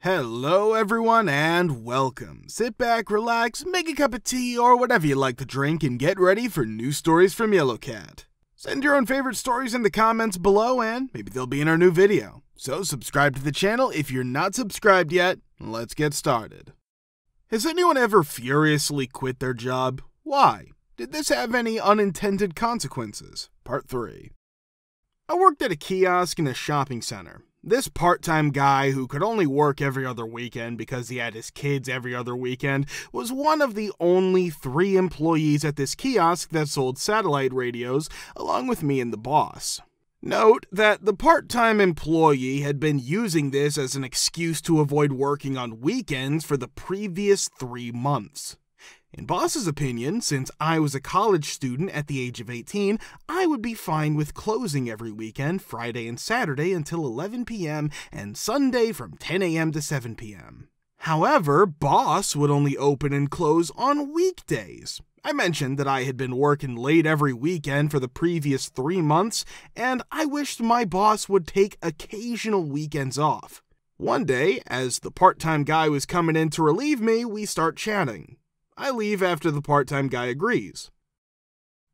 Hello everyone and welcome. Sit back, relax, make a cup of tea or whatever you like to drink and get ready for new stories from Yellow Cat. Send your own favorite stories in the comments below and maybe they'll be in our new video. So subscribe to the channel if you're not subscribed yet. Let's get started. Has anyone ever furiously quit their job? Why? Did this have any unintended consequences? Part 3. I worked at a kiosk in a shopping center. This part-time guy who could only work every other weekend because he had his kids every other weekend was one of the only 3 employees at this kiosk that sold satellite radios, along with me and the boss. Note that the part-time employee had been using this as an excuse to avoid working on weekends for the previous 3 months. In boss's opinion, since I was a college student at the age of 18, I would be fine with closing every weekend, Friday and Saturday until 11 p.m. and Sunday from 10 a.m. to 7 p.m. However, boss would only open and close on weekdays. I mentioned that I had been working late every weekend for the previous 3 months, and I wished my boss would take occasional weekends off. One day, as the part-time guy was coming in to relieve me, we start chatting. I leave after the part-time guy agrees.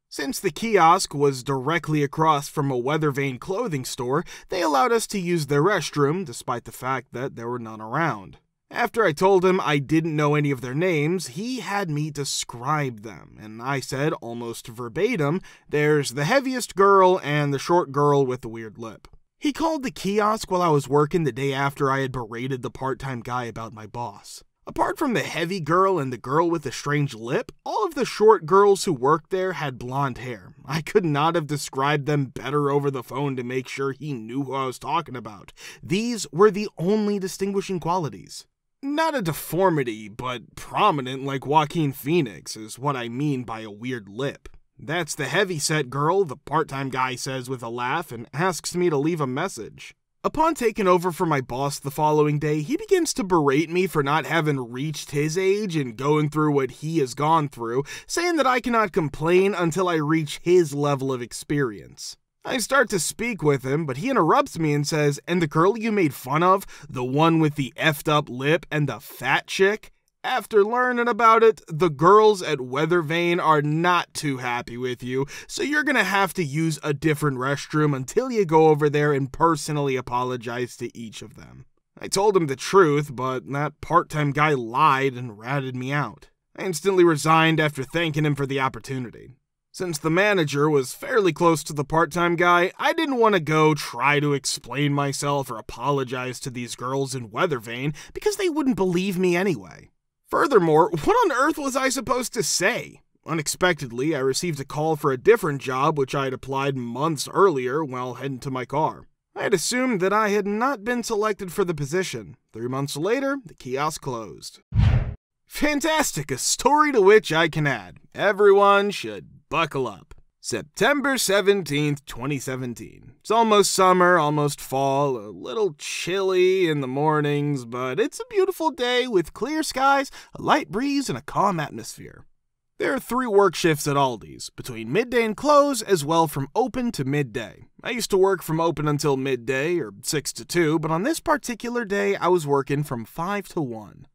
Since the kiosk was directly across from a weather vane clothing store, they allowed us to use their restroom despite the fact that there were none around. After I told him I didn't know any of their names, he had me describe them, and I said almost verbatim, "There's the heaviest girl and the short girl with the weird lip." He called the kiosk while I was working the day after I had berated the part-time guy about my boss. Apart from the heavy girl and the girl with the strange lip, all of the short girls who worked there had blonde hair. I could not have described them better over the phone to make sure he knew who I was talking about. These were the only distinguishing qualities. Not a deformity, but prominent like Joaquin Phoenix is what I mean by a weird lip. "That's the heavy-set girl," the part-time guy says with a laugh and asks me to leave a message. Upon taking over for my boss the following day, he begins to berate me for not having reached his age and going through what he has gone through, saying that I cannot complain until I reach his level of experience. I start to speak with him, but he interrupts me and says, "And the girl you made fun of, the one with the effed up lip and the fat chick? After learning about it, the girls at Weather Vane are not too happy with you, so you're gonna have to use a different restroom until you go over there and personally apologize to each of them." I told him the truth, but that part-time guy lied and ratted me out. I instantly resigned after thanking him for the opportunity. Since the manager was fairly close to the part-time guy, I didn't want to go try to explain myself or apologize to these girls in Weather Vane because they wouldn't believe me anyway. Furthermore, what on earth was I supposed to say? Unexpectedly, I received a call for a different job which I had applied months earlier while heading to my car. I had assumed that I had not been selected for the position. 3 months later, the kiosk closed. Fantastic, a story to which I can add. Everyone should buckle up. September 17th, 2017. It's almost summer, almost fall, a little chilly in the mornings, but it's a beautiful day with clear skies, a light breeze, and a calm atmosphere. There are 3 work shifts at Aldi's, between midday and close, as well from open to midday. I used to work from open until midday, or 6 to 2, but on this particular day, I was working from 5 to 1.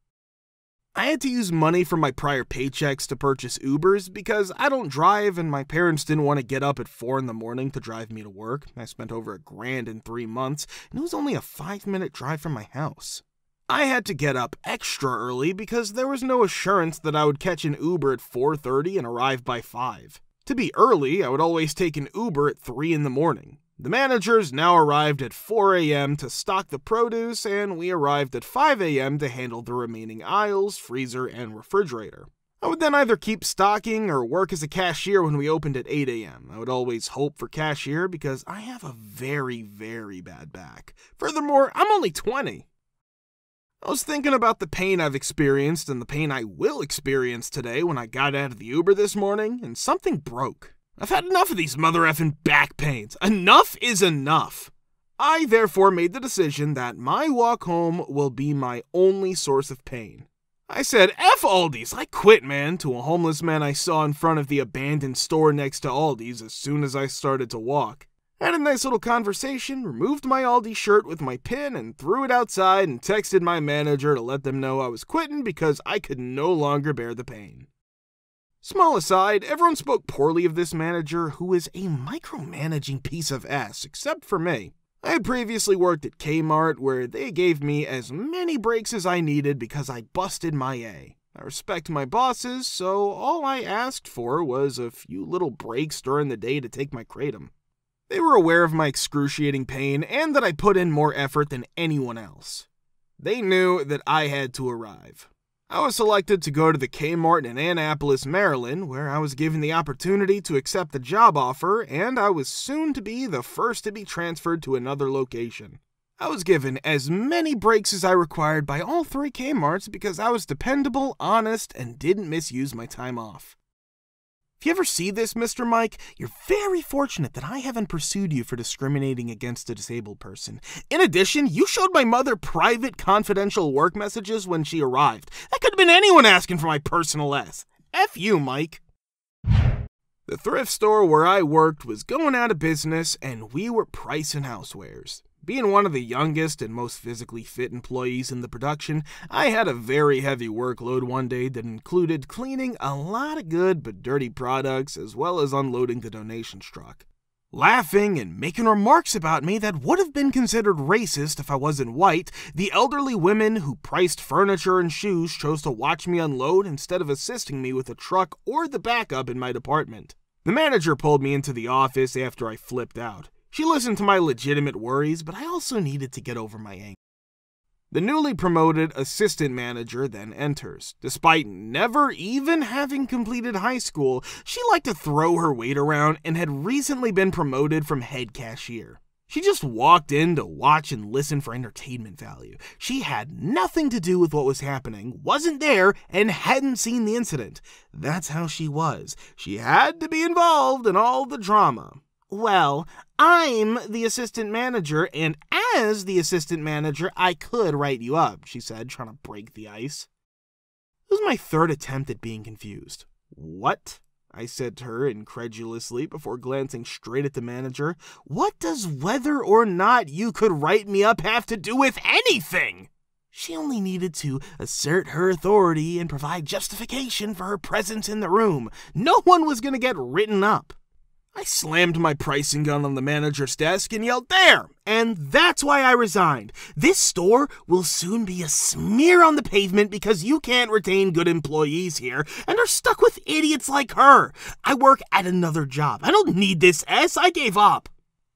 I had to use money from my prior paychecks to purchase Ubers because I don't drive and my parents didn't want to get up at 4 in the morning to drive me to work. I spent over $1,000 in 3 months and it was only a 5-minute drive from my house. I had to get up extra early because there was no assurance that I would catch an Uber at 4:30 and arrive by 5. To be early, I would always take an Uber at 3 in the morning. The managers now arrived at 4 a.m. to stock the produce, and we arrived at 5 a.m. to handle the remaining aisles, freezer, and refrigerator. I would then either keep stocking or work as a cashier when we opened at 8 a.m. I would always hope for cashier because I have a very, very bad back. Furthermore, I'm only 20. I was thinking about the pain I've experienced and the pain I will experience today when I got out of the Uber this morning, and something broke. I've had enough of these mother effing back pains. Enough is enough. I therefore made the decision that my walk home will be my only source of pain. I said, "F Aldi's, I quit, man," to a homeless man I saw in front of the abandoned store next to Aldi's as soon as I started to walk. Had a nice little conversation, removed my Aldi shirt with my pin and threw it outside and texted my manager to let them know I was quitting because I could no longer bear the pain. Small aside, everyone spoke poorly of this manager who is a micromanaging piece of ass, except for me. I had previously worked at Kmart where they gave me as many breaks as I needed because I busted my A. I respect my bosses, so all I asked for was a few little breaks during the day to take my kratom. They were aware of my excruciating pain and that I put in more effort than anyone else. They knew that I had to arrive. I was selected to go to the Kmart in Annapolis, Maryland, where I was given the opportunity to accept the job offer, and I was soon to be the first to be transferred to another location. I was given as many breaks as I required by all three Kmarts because I was dependable, honest, and didn't misuse my time off. If you ever see this, Mr. Mike, you're very fortunate that I haven't pursued you for discriminating against a disabled person. In addition, you showed my mother private confidential work messages when she arrived. That could have been anyone asking for my personal S. F you, Mike. The thrift store where I worked was going out of business, and we were pricing housewares. Being one of the youngest and most physically fit employees in the production, I had a very heavy workload one day that included cleaning a lot of good but dirty products as well as unloading the donations truck. Laughing and making remarks about me that would have been considered racist if I wasn't white, the elderly women who priced furniture and shoes chose to watch me unload instead of assisting me with the truck or the backup in my department. The manager pulled me into the office after I flipped out. She listened to my legitimate worries, but I also needed to get over my anger. The newly promoted assistant manager then enters. Despite never even having completed high school, she liked to throw her weight around and had recently been promoted from head cashier. She just walked in to watch and listen for entertainment value. She had nothing to do with what was happening, wasn't there, and hadn't seen the incident. That's how she was. She had to be involved in all the drama. Well, I'm the assistant manager, and as the assistant manager, I could write you up, she said, trying to break the ice. It was my third attempt at being confused. What? I said to her incredulously before glancing straight at the manager. What does whether or not you could write me up have to do with anything? She only needed to assert her authority and provide justification for her presence in the room. No one was going to get written up. I slammed my pricing gun on the manager's desk and yelled, "There!" And that's why I resigned. This store will soon be a smear on the pavement because you can't retain good employees here and are stuck with idiots like her. I work at another job. I don't need this S. I gave up.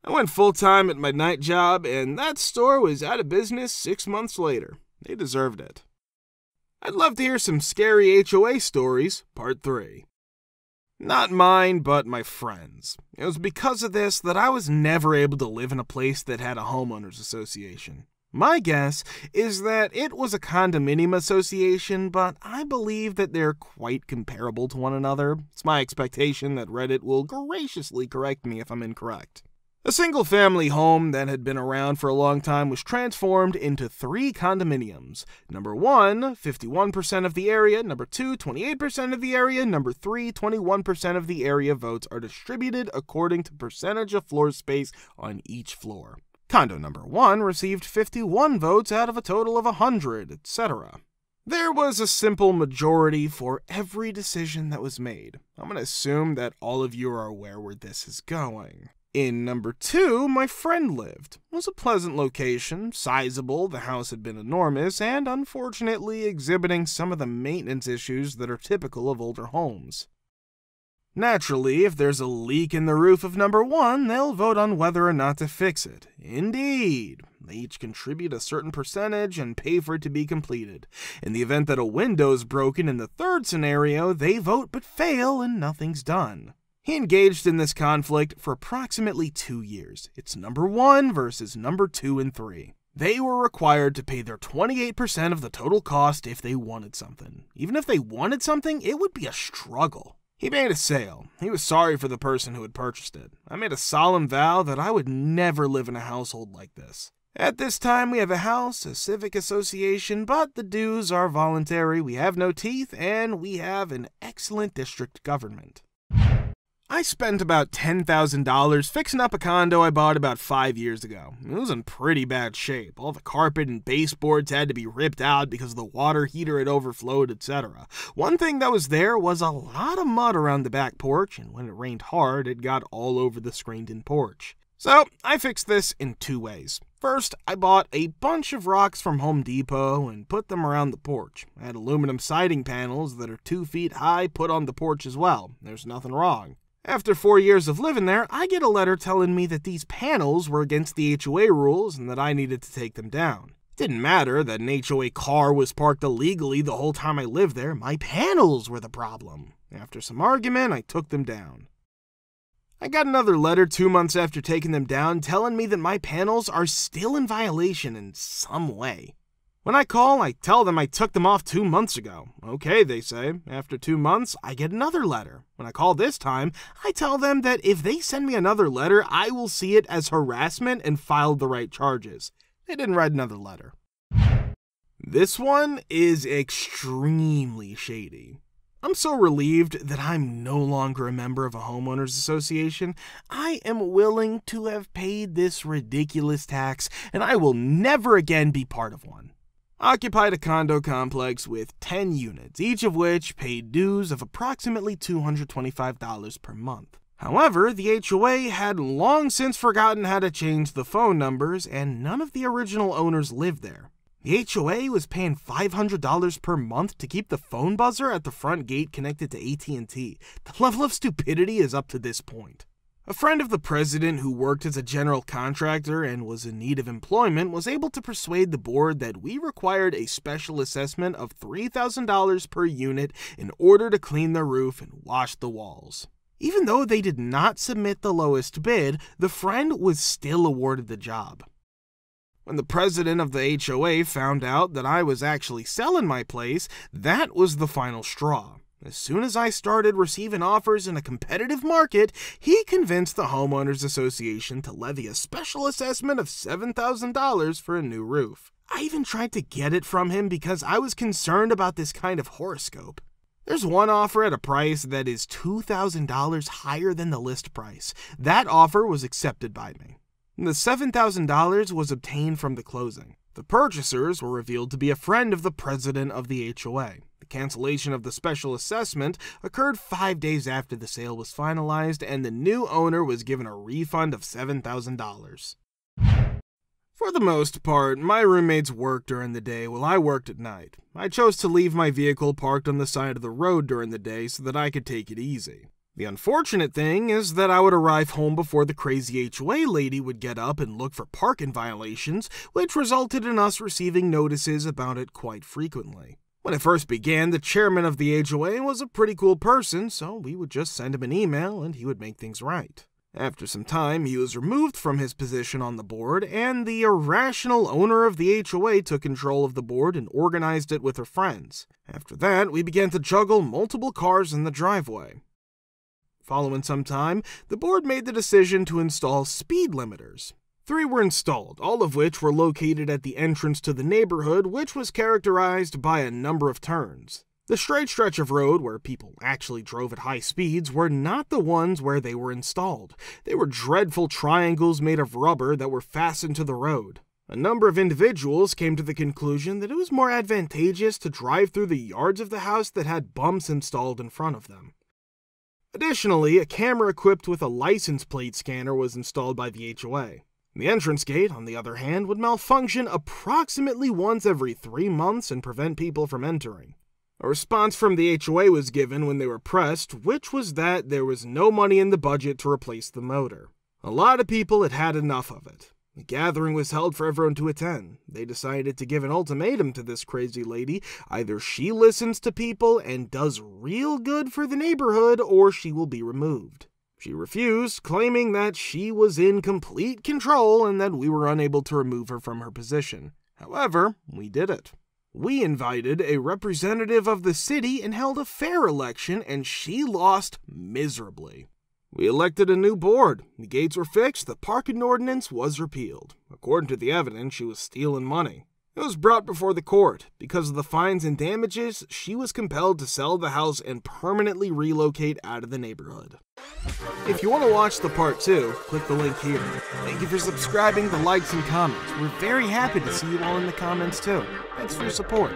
I went full-time at my night job, and that store was out of business 6 months later. They deserved it. I'd love to hear some scary HOA stories, part 3. Not mine, but my friends. It was because of this that I was never able to live in a place that had a homeowners association. My guess is that it was a condominium association, but I believe that they're quite comparable to one another. It's my expectation that Reddit will graciously correct me if I'm incorrect. A single-family home that had been around for a long time was transformed into 3 condominiums. Number 1, 51% of the area. Number 2, 28% of the area. Number 3, 21% of the area. Votes are distributed according to percentage of floor space on each floor. Condo number 1 received 51 votes out of a total of 100, etc. There was a simple majority for every decision that was made. I'm going to assume that all of you are aware where this is going. In number 2, my friend lived. It was a pleasant location, sizable, the house had been enormous, and unfortunately exhibiting some of the maintenance issues that are typical of older homes. Naturally, if there's a leak in the roof of number 1, they'll vote on whether or not to fix it. Indeed, they each contribute a certain percentage and pay for it to be completed. In the event that a window's broken in the 3rd scenario, they vote but fail and nothing's done. He engaged in this conflict for approximately 2 years. It's number 1 versus number 2 and 3. They were required to pay their 28% of the total cost if they wanted something. Even if they wanted something, it would be a struggle. He made a sale. He was sorry for the person who had purchased it. I made a solemn vow that I would never live in a household like this. At this time, we have a house, a civic association, but the dues are voluntary, we have no teeth, and we have an excellent district government. I spent about $10,000 fixing up a condo I bought about 5 years ago. It was in pretty bad shape. All the carpet and baseboards had to be ripped out because the water heater had overflowed, etc. One thing that was there was a lot of mud around the back porch, and when it rained hard, it got all over the screened-in porch. So, I fixed this in 2 ways. First, I bought a bunch of rocks from Home Depot and put them around the porch. I had aluminum siding panels that are 2 feet high put on the porch as well. There's nothing wrong. After 4 years of living there, I get a letter telling me that these panels were against the HOA rules and that I needed to take them down. It didn't matter that an HOA car was parked illegally the whole time I lived there. My panels were the problem. After some argument, I took them down. I got another letter 2 months after taking them down telling me that my panels are still in violation in some way. When I call, I tell them I took them off 2 months ago. Okay, they say. After 2 months, I get another letter. When I call this time, I tell them that if they send me another letter, I will see it as harassment and file the right charges. They didn't write another letter. This one is extremely shady. I'm so relieved that I'm no longer a member of a homeowners association. I am willing to have paid this ridiculous tax, and I will never again be part of one. Occupied a condo complex with 10 units, each of which paid dues of approximately $225 per month. However, the HOA had long since forgotten how to change the phone numbers, and none of the original owners lived there. The HOA was paying $500 per month to keep the phone buzzer at the front gate connected to AT&T. The level of stupidity is up to this point. A friend of the president who worked as a general contractor and was in need of employment was able to persuade the board that we required a special assessment of $3,000 per unit in order to clean the roof and wash the walls. Even though they did not submit the lowest bid, the friend was still awarded the job. When the president of the HOA found out that I was actually selling my place, that was the final straw. As soon as I started receiving offers in a competitive market, he convinced the Homeowners Association to levy a special assessment of $7,000 for a new roof. I even tried to get it from him because I was concerned about this kind of horoscope. There's one offer at a price that is $2,000 higher than the list price. That offer was accepted by me. The $7,000 was obtained from the closing. The purchasers were revealed to be a friend of the president of the HOA. The cancellation of the special assessment occurred 5 days after the sale was finalized, and the new owner was given a refund of $7,000. For the most part, my roommates worked during the day while I worked at night. I chose to leave my vehicle parked on the side of the road during the day so that I could take it easy. The unfortunate thing is that I would arrive home before the crazy HOA lady would get up and look for parking violations, which resulted in us receiving notices about it quite frequently. When it first began, the chairman of the HOA was a pretty cool person, so we would just send him an email and he would make things right. After some time, he was removed from his position on the board, and the irrational owner of the HOA took control of the board and organized it with her friends. After that, we began to juggle multiple cars in the driveway. Following some time, the board made the decision to install speed limiters. 3 were installed, all of which were located at the entrance to the neighborhood, which was characterized by a number of turns. The straight stretch of road where people actually drove at high speeds were not the ones where they were installed. They were dreadful triangles made of rubber that were fastened to the road. A number of individuals came to the conclusion that it was more advantageous to drive through the yards of the house that had bumps installed in front of them. Additionally, a camera equipped with a license plate scanner was installed by the HOA. The entrance gate, on the other hand, would malfunction approximately once every 3 months and prevent people from entering. A response from the HOA was given when they were pressed, which was that there was no money in the budget to replace the motor. A lot of people had had enough of it. The gathering was held for everyone to attend. They decided to give an ultimatum to this crazy lady. Either she listens to people and does real good for the neighborhood, or she will be removed. She refused, claiming that she was in complete control and that we were unable to remove her from her position. However, we did it. We invited a representative of the city and held a fair election, and she lost miserably. We elected a new board. The gates were fixed, the parking ordinance was repealed. According to the evidence, she was stealing money. It was brought before the court. Because of the fines and damages, she was compelled to sell the house and permanently relocate out of the neighborhood. If you want to watch the part 2, click the link here. Thank you for subscribing, the likes, and comments. We're very happy to see you all in the comments too. Thanks for your support.